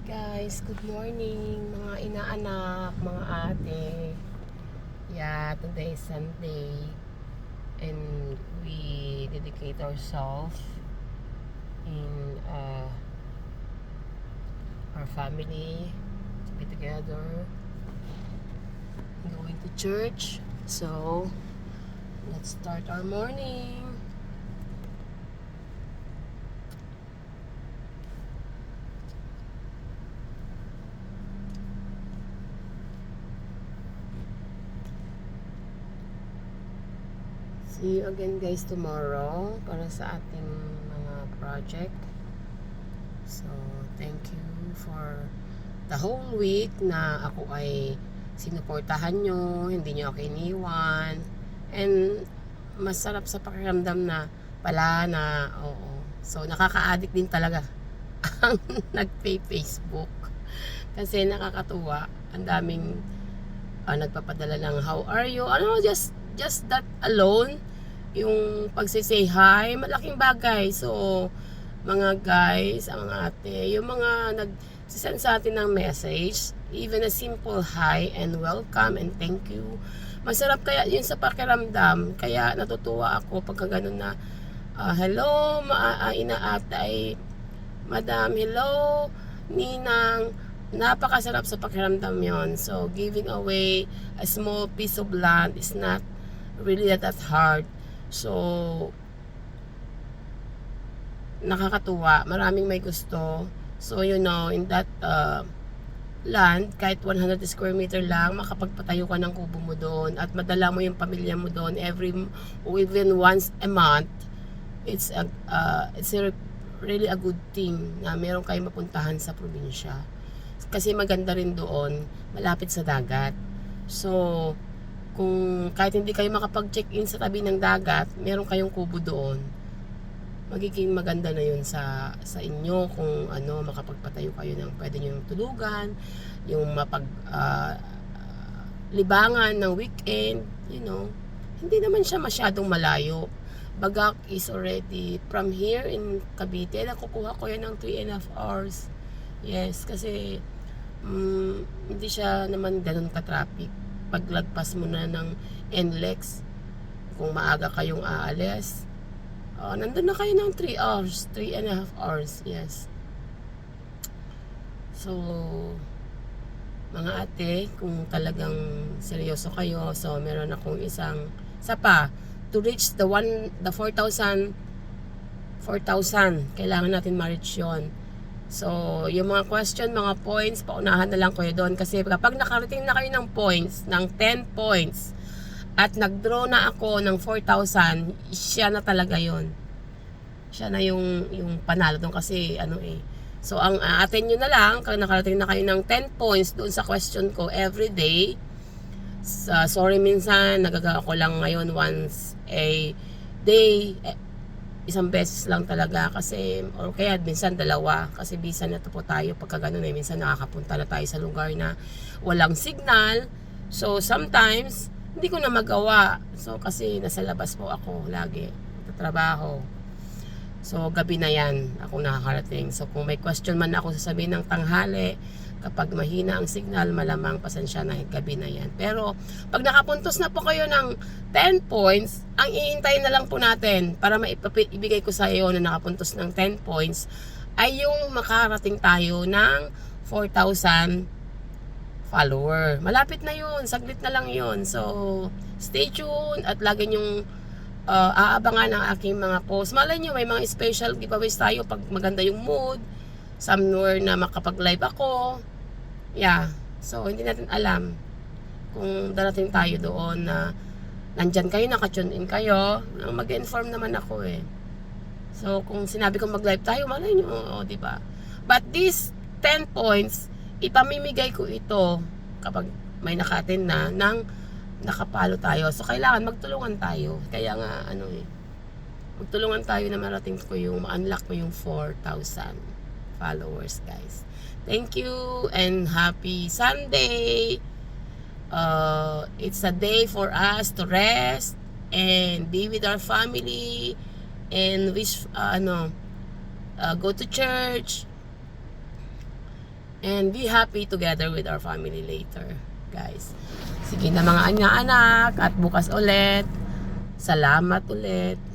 Guys, good morning mga inaanak, mga ate. Yeah, today is Sunday and we dedicate ourselves in our family to be together, going to church. So, let's start our morning. See you again guys tomorrow para sa ating mga project. So, thank you for the whole week na ako ay sinuportahan nyo, hindi nyo ako iniwan. And masarap sa pakiramdam na pala na, oo. So, nakaka-addict din talaga ang nag-pay Facebook. Kasi nakakatuwa. Ang daming nagpapadala ng how are you? Ano, just that alone, yung pagsisay hi, malaking bagay. So, mga guys, mga ate, yung mga nagsisend sa atin ng message, even a simple hi and welcome and thank you. Masarap kaya yun sa pakiramdam. Kaya natutuwa ako pagka ganun na, hello, inaatay, madam, hello, ninang. Napakasarap sa pakiramdam yon. So, giving away a small piece of land is not really that hard. So, nakakatuwa. Maraming may gusto. So, you know, in that land, kahit 100 square meter lang, makapagpatayo ka ng kubo mo doon at madala mo yung pamilya mo doon even once a month. It's really a good thing na meron kayong mapuntahan sa probinsya. Kasi maganda rin doon, malapit sa dagat. So, kung kahit hindi kayo makapag-check-in sa tabi ng dagat, meron kayong kubo doon. Magiging maganda na yun sa inyo kung makapagpatayo kayo ng pwede nyo yung tulugan, yung libangan ng weekend, you know. Hindi naman siya masyadong malayo. Bagak is already from here in Cavite. Nakukuha ko yan ng 3.5 hours. Yes, kasi hindi siya naman ganun ka-traffic. Paglagpas mo na ng NLEX, kung maaga kayong aalis, nandun na kayo ng 3 hours, 3.5 hours, yes. So, mga ate, kung talagang seryoso kayo, so meron akong isang pa to reach the 4,000, kailangan natin ma-reach yun. So, yung mga question, mga points, paunahan na lang kayo doon. Kasi kapag nakarating na kayo ng points, ng 10 points, at nag-draw na ako ng 4,000, siya na talaga yon. Siya na yung panalo doon kasi So, ang atin nyo na lang, kung nakarating na kayo ng 10 points doon sa question ko every day. Sorry minsan, nagagawa ko lang ngayon once a day. Isang beses lang talaga kasi, or kaya minsan dalawa kasi bisan na po tayo pagka ganun minsan nakakapunta na tayo sa lugar na walang signal. So sometimes hindi ko na magawa, so kasi nasa labas po ako lagi trabaho. So gabi na yan ako nakakarating. So kung may question man ako sasabihin ng tanghali, kapag mahina ang signal, malamang pasensya na, gabi na yan. Pero pag nakapuntos na po kayo ng 10 points, ang iintayin na lang po natin para maibigay ko sa iyo na nakapuntos ng 10 points ay yung makarating tayo ng 4,000 follower. Malapit na yun, saglit na lang yun. So, stay tuned at lagi nyong aabangan ang aking mga posts. Malay nyo, may mga special giveaways tayo pag maganda yung mood. Somewhere na makapag-live ako. Yeah. So, hindi natin alam kung darating tayo doon na nandyan kayo, nakatune in kayo. Mag-inform naman ako eh. So, kung sinabi kong mag-live tayo, malay nyo, diba? But these 10 points, ipamimigay ko ito kapag may naka-attend na ng nakapalo tayo. So, kailangan magtulungan tayo. Kaya nga, magtulungan tayo na marating ko yung ma-unlock ko yung 4,000 followers, guys. Thank you and happy Sunday. It's a day for us to rest and be with our family and wish go to church and be happy together with our family later, guys. Sige na mga anak-anak, at bukas ulit. Salamat ulit.